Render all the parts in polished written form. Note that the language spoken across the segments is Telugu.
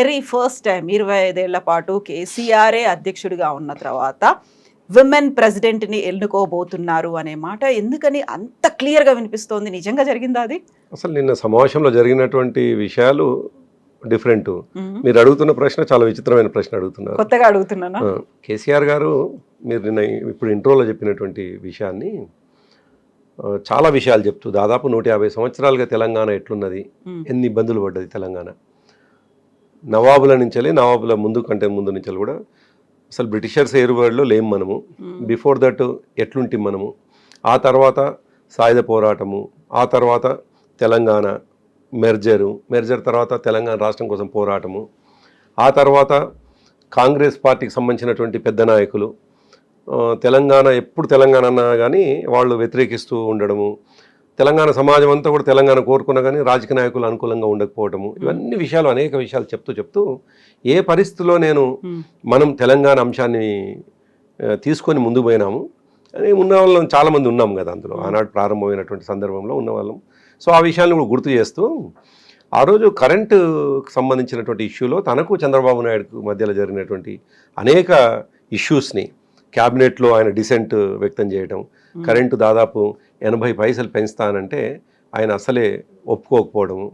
వెరీ ఫస్ట్ టైం 25 ఏళ్ల పాటు కేసీఆరే అధ్యక్షుడిగా ఉన్న తర్వాత విమెన్ ప్రెసిడెంట్ని ఎన్నుకోబోతున్నారు అనే మాట ఎందుకని అంత క్లియర్గా వినిపిస్తోంది? నిజంగా జరిగిందా అది? అసలు నిన్న సమావేశంలో జరిగినటువంటి విషయాలు డిఫరెంట్. మీరు అడుగుతున్న ప్రశ్న చాలా విచిత్రమైన ప్రశ్న అడుగుతున్నారు. కొత్తగా అడుగుతున్నానా? కేసీఆర్ గారు మీరు నిన్న ఇప్పుడు ఇంట్రోలో చెప్పినటువంటి విషయాన్ని చాలా విషయాలు చెప్తూ దాదాపు 150 సంవత్సరాలుగా తెలంగాణ ఎట్లున్నది, ఎన్ని ఇబ్బందులు పడ్డది తెలంగాణ, నవాబుల నుంచి నవాబుల ముందు కంటే ముందు నుంచి కూడా అసలు బ్రిటిషర్స్ ఏరువాడిలో లేము మనము. బిఫోర్ దట్ ఎట్లుంటి మనము, ఆ తర్వాత సాయుధ పోరాటము, ఆ తర్వాత తెలంగాణ మెర్జర్ తర్వాత తెలంగాణ రాష్ట్రం కోసం పోరాటము, ఆ తర్వాత కాంగ్రెస్ పార్టీకి సంబంధించినటువంటి పెద్ద నాయకులు తెలంగాణ ఎప్పుడు తెలంగాణ అన్నా కానీ వాళ్ళు వ్యతిరేకిస్తూ ఉండడము, తెలంగాణ సమాజం అంతా కూడా తెలంగాణ కోరుకున్నా కానీ రాజకీయ నాయకులు అనుకూలంగా ఉండకపోవటము, ఇవన్నీ విషయాలు అనేక విషయాలు చెప్తూ ఏ పరిస్థితిలో మనం తెలంగాణ అంశాన్ని తీసుకొని ముందుకు పోయినాము అని ఉన్న వాళ్ళం చాలామంది ఉన్నాం కదా అందులో, ఆనాడు ప్రారంభమైనటువంటి సందర్భంలో ఉన్నవాళ్ళం. సో ఆ విషయాన్ని కూడా గుర్తు చేస్తూ ఆ రోజు కరెంటుకు సంబంధించినటువంటి ఇష్యూలో తనకు చంద్రబాబు నాయుడుకు మధ్యలో జరిగినటువంటి అనేక ఇష్యూస్ని క్యాబినెట్లో ఆయన డిసెంట్ వ్యక్తం చేయడం, కరెంటు దాదాపు 80 పైసలు పెంచుతానంటే ఆయన అసలే ఒప్పుకోకపోవడము,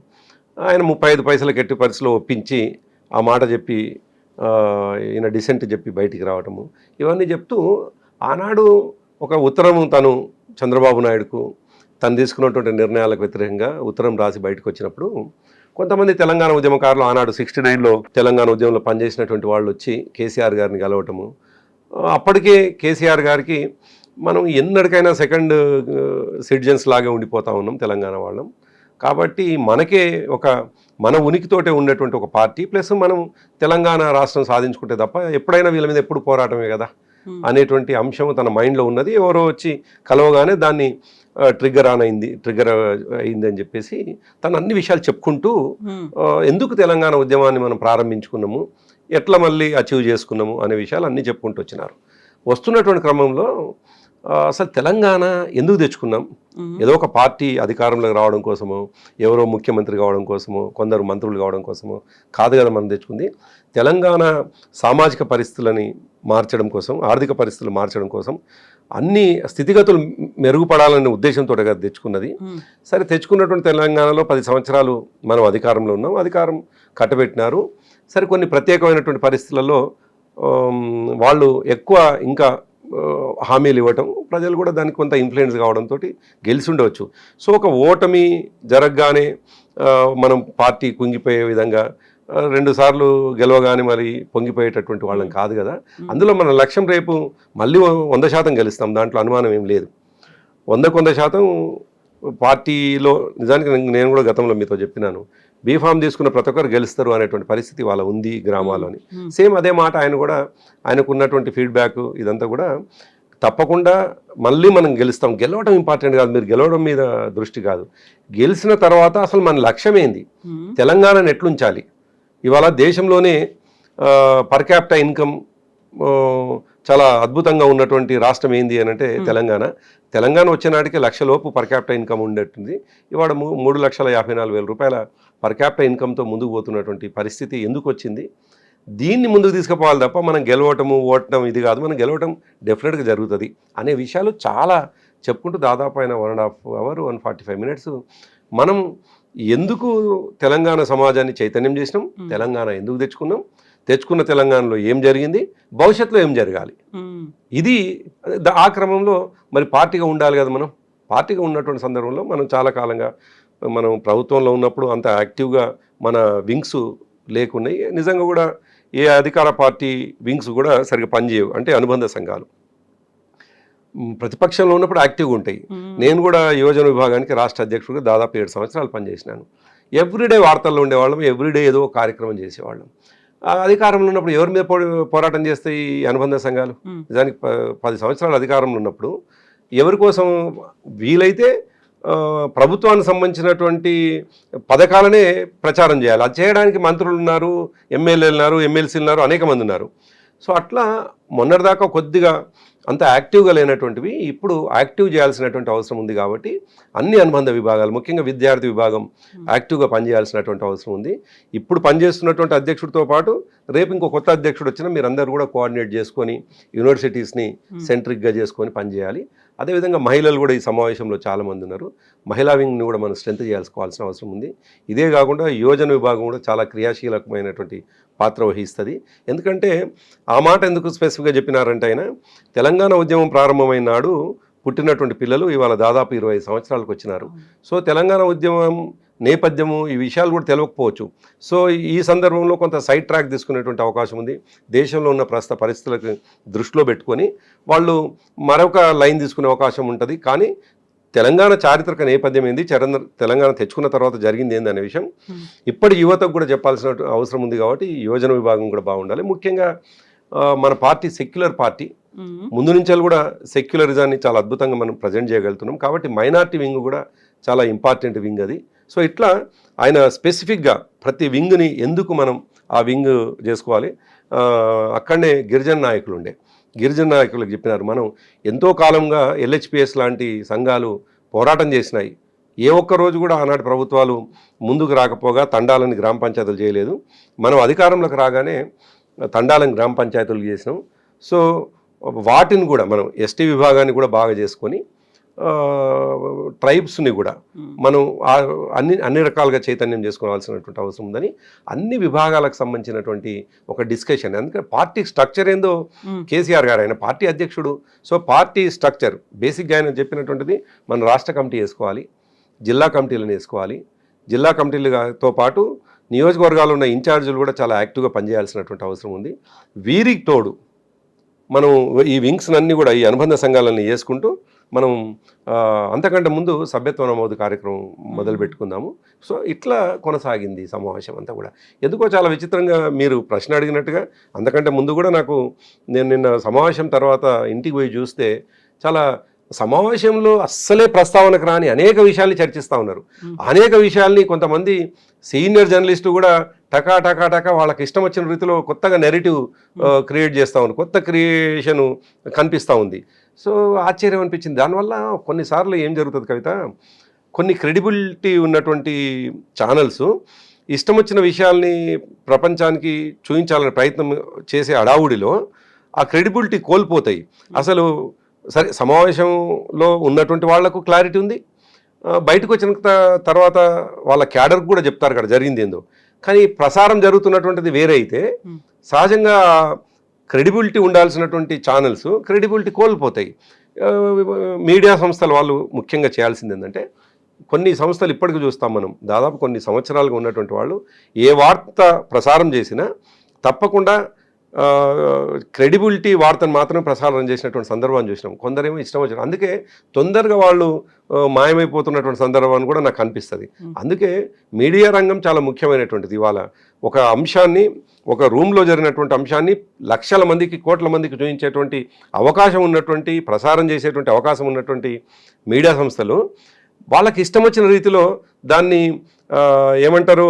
ఆయన 35 పైసలకు ఎట్టి పరిస్థితిలో ఒప్పించి ఆ మాట చెప్పి ఈయన డిసెంట్ చెప్పి బయటికి రావటము, ఇవన్నీ చెప్తూ ఆనాడు ఒక ఉత్తరం తను చంద్రబాబు నాయుడుకు తను తీసుకున్నటువంటి నిర్ణయాలకు వ్యతిరేకంగా ఉత్తరం రాసి బయటకు వచ్చినప్పుడు కొంతమంది తెలంగాణ ఉద్యమకారులు ఆనాడు 69లో తెలంగాణ ఉద్యమంలో పనిచేసినటువంటి వాళ్ళు వచ్చి కేసీఆర్ గారిని కలవటము, అప్పటికే కేసీఆర్ గారికి మనం ఎన్నటికైనా సెకండ్ సిటిజన్స్ లాగా ఉండిపోతూ ఉన్నాం తెలంగాణ వాళ్ళం, కాబట్టి మనకే మన ఉనికితోటే ఉండేటువంటి ఒక పార్టీ, ప్లస్ మనం తెలంగాణ రాష్ట్రం సాధించుకుంటే తప్ప ఎప్పుడైనా వీళ్ళ మీద ఎప్పుడు పోరాటమే కదా అనేటువంటి అంశం తన మైండ్లో ఉన్నది. ఎవరో వచ్చి కలవగానే దాన్ని ట్రిగ్గర్ అయింది అని చెప్పేసి తను అన్ని విషయాలు చెప్పుకుంటూ ఎందుకు తెలంగాణ ఉద్యమాన్ని మనం ప్రారంభించుకున్నాము, ఎట్లా మళ్ళీ అచీవ్ చేసుకున్నాము అనే విషయాలు అన్నీ చెప్పుకుంటూ వచ్చినారు. వస్తున్నటువంటి క్రమంలో అసలు తెలంగాణ ఎందుకు తెచ్చుకున్నాం? ఏదో ఒక పార్టీ అధికారంలోకి రావడం కోసమో, ఎవరో ముఖ్యమంత్రి కావడం కోసమో, కొందరు మంత్రులు కావడం కోసమో కాదు కదా మనం తెచ్చుకుంది. తెలంగాణ సామాజిక పరిస్థితులని మార్చడం కోసం, ఆర్థిక పరిస్థితులు మార్చడం కోసం, అన్ని స్థితిగతులు మెరుగుపడాలనే ఉద్దేశంతో కదా తెచ్చుకున్నది. సరే, తెచ్చుకున్నటువంటి తెలంగాణలో 10 సంవత్సరాలు మనం అధికారంలో ఉన్నాం, అధికారం కట్టబెట్టినారు. సరే, కొన్ని ప్రత్యేకమైనటువంటి పరిస్థితులలో వాళ్ళు ఎక్కువ ఇంకా హామీలు ఇవ్వటం, ప్రజలు కూడా దానికి కొంత ఇన్ఫ్లుయెన్స్ కావడంతో గెలిచి ఉండవచ్చు. సో ఒక ఓటమి జరగగానే మనం పార్టీ కుంగిపోయే విధంగా 2 సార్లు గెలవగానే మరి పొంగిపోయేటటువంటి వాళ్ళం కాదు కదా. అందులో మన లక్ష్యం రేపు మళ్ళీ 100% గెలుస్తాం, దాంట్లో అనుమానం ఏం లేదు. 100% పార్టీలో నిజానికి నేను కూడా గతంలో మీతో చెప్పినాను, బీఫామ్ తీసుకున్న ప్రతి ఒక్కరు గెలుస్తారు అనేటువంటి పరిస్థితి వాళ్ళ ఉంది గ్రామాల్లోని. సేమ్ అదే మాట ఆయనకు ఉన్నటువంటి ఫీడ్బ్యాక్ ఇదంతా కూడా తప్పకుండా మళ్ళీ మనం గెలుస్తాం. గెలవడం ఇంపార్టెంట్ కాదు, మీరు గెలవడం మీద దృష్టి కాదు, గెలిచిన తర్వాత అసలు మన లక్ష్యం ఏంది, తెలంగాణను ఎట్లుంచాలి. ఇవాళ దేశంలోనే పర్ క్యాపిటల్ ఇన్కమ్ చాలా అద్భుతంగా ఉన్నటువంటి రాష్ట్రం ఏంది అని అంటే తెలంగాణ వచ్చే నాటికి 1,00,000 లోపు పర్ క్యాపిటల్ ఇన్కమ్ ఉండేటుంది. ఇవాళ 3,54,000 రూపాయల పర్ క్యాపిటల్ ఇన్కమ్తో ముందుకు పోతున్నటువంటి పరిస్థితి ఎందుకు వచ్చింది? దీన్ని ముందుకు తీసుకుపోవాలి తప్ప మనం ఓటం ఇది కాదు. మనం గెలవటం డెఫినెట్గా జరుగుతుంది అనే విషయాలు చాలా చెప్పుకుంటూ దాదాపు ఆయన 1.5 అవర్ 145 మినిట్స్ మనం ఎందుకు తెలంగాణ సమాజాన్ని చైతన్యం చేసినాం, తెలంగాణ ఎందుకు తెచ్చుకున్న తెలంగాణలో ఏం జరిగింది, భవిష్యత్తులో ఏం జరగాలి, ఇది ఆ క్రమంలో మరి పార్టీగా ఉండాలి కదా. మనం పార్టీగా ఉన్నటువంటి సందర్భంలో మనం చాలా కాలంగా మనం ప్రభుత్వంలో ఉన్నప్పుడు అంత యాక్టివ్గా మన వింగ్స్ లేకున్నాయి. నిజంగా కూడా ఏ అధికార పార్టీ వింగ్స్ కూడా సరిగ్గా పనిచేయవు, అంటే అనుబంధ సంఘాలు. ప్రతిపక్షంలో ఉన్నప్పుడు యాక్టివ్గా ఉంటాయి. నేను కూడా యువజన విభాగానికి రాష్ట్ర అధ్యక్షుడిగా దాదాపు 7 సంవత్సరాలు పనిచేసినాను. ఎవ్రీడే వార్తల్లో ఉండేవాళ్ళం, ఎవ్రీడే ఏదో కార్యక్రమం చేసేవాళ్ళం. అధికారంలో ఉన్నప్పుడు ఎవరి మీద పోరాటం చేస్తే ఈ అనుబంధ సంఘాలు? నిజానికి 10 సంవత్సరాలు అధికారంలో ఉన్నప్పుడు ఎవరి కోసం వీలైతే ప్రభుత్వానికి సంబంధించినటువంటి పథకాలనే ప్రచారం చేయాలి. అది చేయడానికి మంత్రులు ఉన్నారు, ఎమ్మెల్యేలు ఉన్నారు, ఎమ్మెల్సీలు ఉన్నారు, అనేక మంది ఉన్నారు. సో అట్లా మొన్నటిదాకా కొద్దిగా అంత యాక్టివ్గా లేనటువంటివి ఇప్పుడు యాక్టివ్ చేయాల్సినటువంటి అవసరం ఉంది. కాబట్టి అన్ని అనుబంధ విభాగాలు, ముఖ్యంగా విద్యార్థి విభాగం యాక్టివ్గా పనిచేయాల్సినటువంటి అవసరం ఉంది. ఇప్పుడు పనిచేస్తున్నటువంటి అధ్యక్షుడితో పాటు రేపు ఇంకో కొత్త అధ్యక్షుడు వచ్చినా మీరందరూ కూడా కోఆర్డినేట్ చేసుకొని యూనివర్సిటీస్ని సెంట్రిక్గా చేసుకొని పనిచేయాలి. అదేవిధంగా మహిళలు కూడా ఈ సమావేశంలో చాలామంది ఉన్నారు. మహిళా వింగ్ని కూడా మనం స్ట్రెంత్ చేయాల్సుకోవాల్సిన అవసరం ఉంది. ఇదే కాకుండా యువజన విభాగం కూడా చాలా క్రియాశీలకమైనటువంటి పాత్ర వహిస్తుంది. ఎందుకంటే ఆ మాట ఎందుకు స్పెసిఫిక్గా చెప్పినారంటే ఆయన తెలంగాణ ఉద్యమం ప్రారంభమైన నాడు పుట్టినటువంటి పిల్లలు ఇవాళ దాదాపు 25 సంవత్సరాలకు వచ్చినారు. సో తెలంగాణ ఉద్యమం నేపథ్యము ఈ విషయాలు కూడా తెలియకపోవచ్చు. సో ఈ సందర్భంలో కొంత సైడ్ ట్రాక్ తీసుకునేటువంటి అవకాశం ఉంది. దేశంలో ఉన్న ప్రస్తుత పరిస్థితులకు దృష్టిలో పెట్టుకొని వాళ్ళు మరొక లైన్ తీసుకునే అవకాశం ఉంటుంది. కానీ తెలంగాణ చారిత్రక నేపథ్యం ఏంది, తెలంగాణ తెచ్చుకున్న తర్వాత జరిగింది ఏంది అనే విషయం ఇప్పటి యువతకు కూడా చెప్పాల్సిన అవసరం ఉంది. కాబట్టి యువజన విభాగం కూడా బాగుండాలి. ముఖ్యంగా మన పార్టీ సెక్యులర్ పార్టీ, ముందు నుంచి కూడా సెక్యులరిజాన్ని చాలా అద్భుతంగా మనం ప్రజెంట్ చేయగలుగుతున్నాం. కాబట్టి మైనారిటీ వింగ్ కూడా చాలా ఇంపార్టెంట్ వింగ్ అది. సో ఇట్లా ఆయన స్పెసిఫిక్గా ప్రతి వింగ్ని ఎందుకు మనం ఆ వింగ్ చేసుకోవాలి, అక్కడనే గిరిజన నాయకులు ఉండే గిరిజన నాయకులకు చెప్పినారు. మనం ఎంతో కాలంగా LHPS లాంటి సంఘాలు పోరాటం చేసినాయి. ఏ ఒక్క రోజు కూడా ఆనాటి ప్రభుత్వాలు ముందుకు రాకపోగా తండాలని గ్రామ పంచాయతీలు చేయలేదు. మనం అధికారంలోకి రాగానే తండాలను గ్రామ పంచాయతీలు చేసినాం. సో వాటిని కూడా మనం ST విభాగాన్ని కూడా బాగా చేసుకొని ట్రైబ్స్ని కూడా మనం అన్ని రకాలుగా చైతన్యం చేసుకోవాల్సినటువంటి అవసరం ఉందని అన్ని విభాగాలకు సంబంధించినటువంటి ఒక డిస్కషన్. అందుకని పార్టీ స్ట్రక్చర్ ఏందో కేసీఆర్ గారు, ఆయన పార్టీ అధ్యక్షుడు. సో పార్టీ స్ట్రక్చర్ బేసిక్గా ఆయన చెప్పినటువంటిది మన రాష్ట్ర కమిటీ వేసుకోవాలి, జిల్లా కమిటీలను వేసుకోవాలి. జిల్లా కమిటీలతో పాటు నియోజకవర్గాల్లో ఉన్న ఇన్ఛార్జీలు కూడా చాలా యాక్టివ్గా పనిచేయాల్సినటువంటి అవసరం ఉంది. వీరికి తోడు మనం ఈ వింగ్స్ అన్నీ కూడా ఈ అనుబంధ సంఘాలన్నీ వేసుకుంటూ మనం అంతకంటే ముందు సభ్యత్వ నమోదు కార్యక్రమం మొదలు పెట్టుకుందాము. సో ఇట్లా కొనసాగింది సమావేశం అంతా కూడా. ఎందుకో చాలా విచిత్రంగా మీరు ప్రశ్న అడిగినట్టుగా అంతకంటే ముందు కూడా నేను నిన్న సమావేశం తర్వాత ఇంటికి పోయి చూస్తే చాలా సమావేశంలో అస్సలే ప్రస్తావనకు రాని అనేక విషయాల్ని చర్చిస్తూ ఉన్నారు. అనేక విషయాల్ని కొంతమంది సీనియర్ జర్నలిస్టు కూడా టకా వాళ్ళకి ఇష్టం వచ్చిన రీతిలో కొత్తగా నెరేటివ్ క్రియేట్ చేస్తూ ఉన్నారు. కొత్త క్రియేషన్ కనిపిస్తూ ఉంది. సో ఆశ్చర్యం అనిపించింది. దానివల్ల కొన్నిసార్లు ఏం జరుగుతుంది కవిత, కొన్ని క్రెడిబిలిటీ ఉన్నటువంటి ఛానల్స్ ఇష్టం వచ్చిన విషయాల్ని ప్రపంచానికి చూపించాలనే ప్రయత్నం చేసే అడావుడిలో ఆ క్రెడిబిలిటీ కోల్పోతాయి. అసలు సరే సమావేశంలో ఉన్నటువంటి వాళ్లకు క్లారిటీ ఉంది, బయటకు వచ్చిన తర్వాత వాళ్ళ క్యాడర్కి కూడా చెప్తారు కదా జరిగింది ఏందో. కానీ ప్రసారం జరుగుతున్నటువంటిది వేరే అయితే సహజంగా క్రెడిబిలిటీ ఉండాల్సినటువంటి ఛానల్స్ క్రెడిబిలిటీ కోల్పోతాయి. మీడియా సంస్థల వాళ్ళు ముఖ్యంగా చేయాల్సింది ఏంటంటే, కొన్ని సంస్థలు ఇప్పటికీ చూస్తాం మనం, దాదాపు కొన్ని సంవత్సరాలుగా ఉన్నటువంటి వాళ్ళు ఏ వార్త ప్రసారం చేసినా తప్పకుండా క్రెడిబిలిటీ వార్తను మాత్రమే ప్రసారం చేసినటువంటి సందర్భాన్ని చూసినాం. కొందరేమో ఇష్టం వచ్చిన, అందుకే తొందరగా వాళ్ళు మాయమైపోతున్నటువంటి సందర్భాన్ని కూడా నాకు అనిపిస్తుంది. అందుకే మీడియా రంగం చాలా ముఖ్యమైనటువంటిది. ఇవాళ ఒక అంశాన్ని, ఒక రూమ్లో జరిగినటువంటి అంశాన్ని లక్షల మందికి, కోట్ల మందికి చూపించేటువంటి అవకాశం ఉన్నటువంటి, ప్రసారం చేసేటువంటి అవకాశం ఉన్నటువంటి మీడియా సంస్థలు వాళ్ళకి ఇష్టం వచ్చిన రీతిలో దాన్ని ఏమంటారు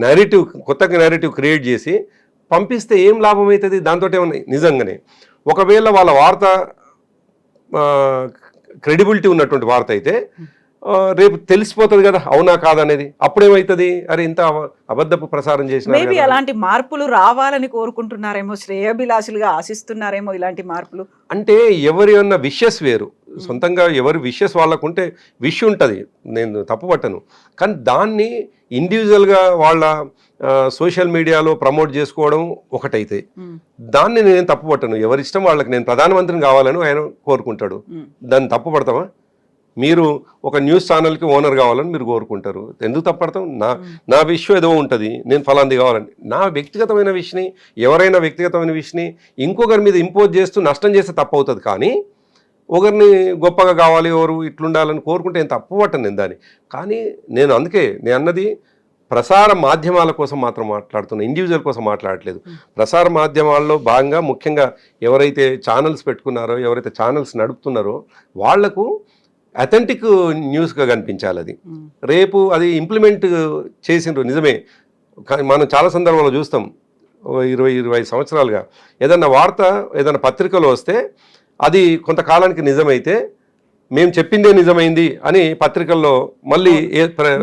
నేరేటివ్, కొత్తగా నేరేటివ్ క్రియేట్ చేసి పంపిస్తే ఏం లాభం అవుతుంది? దాంతో ఏమన్నా నిజంగానే ఒకవేళ వాళ్ళ వార్త క్రెడిబిలిటీ ఉన్నటువంటి వార్త అయితే రేపు తెలిసిపోతుంది కదా అవునా కాదనేది. అప్పుడేమవుతుంది, అరే ఇంత అబద్ధపు ప్రసారం చేసిన. మేబీ అలాంటి మార్పులు రావాలని కోరుకుంటున్నారేమో, శ్రేయభిలాషులుగా ఆశిస్తున్నారేమో ఇలాంటి మార్పులు. అంటే ఎవరి అన్న విషెస్ వేరు, సొంతంగా ఎవరి విషెస్ వాళ్ళకుంటే విష్ ఉంటుంది, నేను తప్పు పట్టను. కానీ దాన్ని ఇండివిజువల్గా వాళ్ళ సోషల్ మీడియాలో ప్రమోట్ చేసుకోవడం ఒకటైతే దాన్ని నేను తప్పు పట్టను. ఎవరిష్టం వాళ్ళకి. నేను ప్రధానమంత్రిని కావాలని ఆయన కోరుకుంటాడు, దాన్ని తప్పు పడతామా? మీరు ఒక న్యూస్ ఛానల్కి ఓనర్ కావాలని మీరు కోరుకుంటారు, ఎందుకు తప్పడతాం? నా విషయం ఏదో ఉంటుంది, నేను ఫలాంది కావాలని. నా వ్యక్తిగతమైన విషయాన్ని, ఎవరైనా వ్యక్తిగతమైన విషయాన్ని ఇంకొకరి మీద ఇంపోజ్ చేస్తూ నష్టం చేస్తే తప్పు అవుతుంది. కానీ ఒకరిని గొప్పగా కావాలి, ఎవరు ఇట్లుండాలని కోరుకుంటే నేను తప్పు పట్టను నేను దాన్ని. కానీ నేను అన్నది ప్రసార మాధ్యమాల కోసం మాత్రం మాట్లాడుతున్నాను, ఇండివిజువల్ కోసం మాట్లాడట్లేదు. ప్రసార మాధ్యమాల్లో భాగంగా ముఖ్యంగా ఎవరైతే ఛానల్స్ పెట్టుకున్నారో, ఎవరైతే ఛానల్స్ నడుపుతున్నారో వాళ్లకు అథెంటిక్ న్యూస్గా కనిపించాలి. అది రేపు అది ఇంప్లిమెంట్ చేసిండ్రు నిజమే, కానీ మనం చాలా సందర్భాల్లో చూస్తాం 20-25 సంవత్సరాలుగా ఏదన్నా వార్త ఏదైనా పత్రికలో వస్తే అది కొంతకాలానికి నిజమైతే మేము చెప్పిందే నిజమైంది అని పత్రికల్లో మళ్ళీ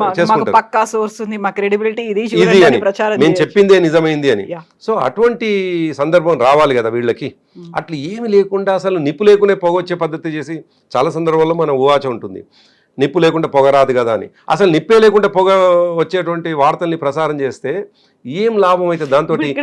మాకు చేసుకుంటారు. పక్కా సోర్స్ ఉంది, మా క్రెడిబిలిటీ ఇది ఇది చూడండి అని అని ప్రచారం మేము చేయొచ్చు. చెప్పిందే నిజమైంది అని. Yeah. సో అటువంటి సందర్భం రావాలి కదా వీళ్ళకి. అట్లా ఏమి లేకుండా అసలు నిప్పు లేకునే పొగ వచ్చే పద్ధతి చేసి చాలా సందర్భాల్లో మనం ఊహాచ ఉంటుంది, నిప్పు లేకుండా పొగ రాదు కదా అని. అసలు నిప్పే లేకుండా పొగ వచ్చేటువంటి వార్తల్ని ప్రసారం చేస్తే ఏం లాభం అయితే దాంతో?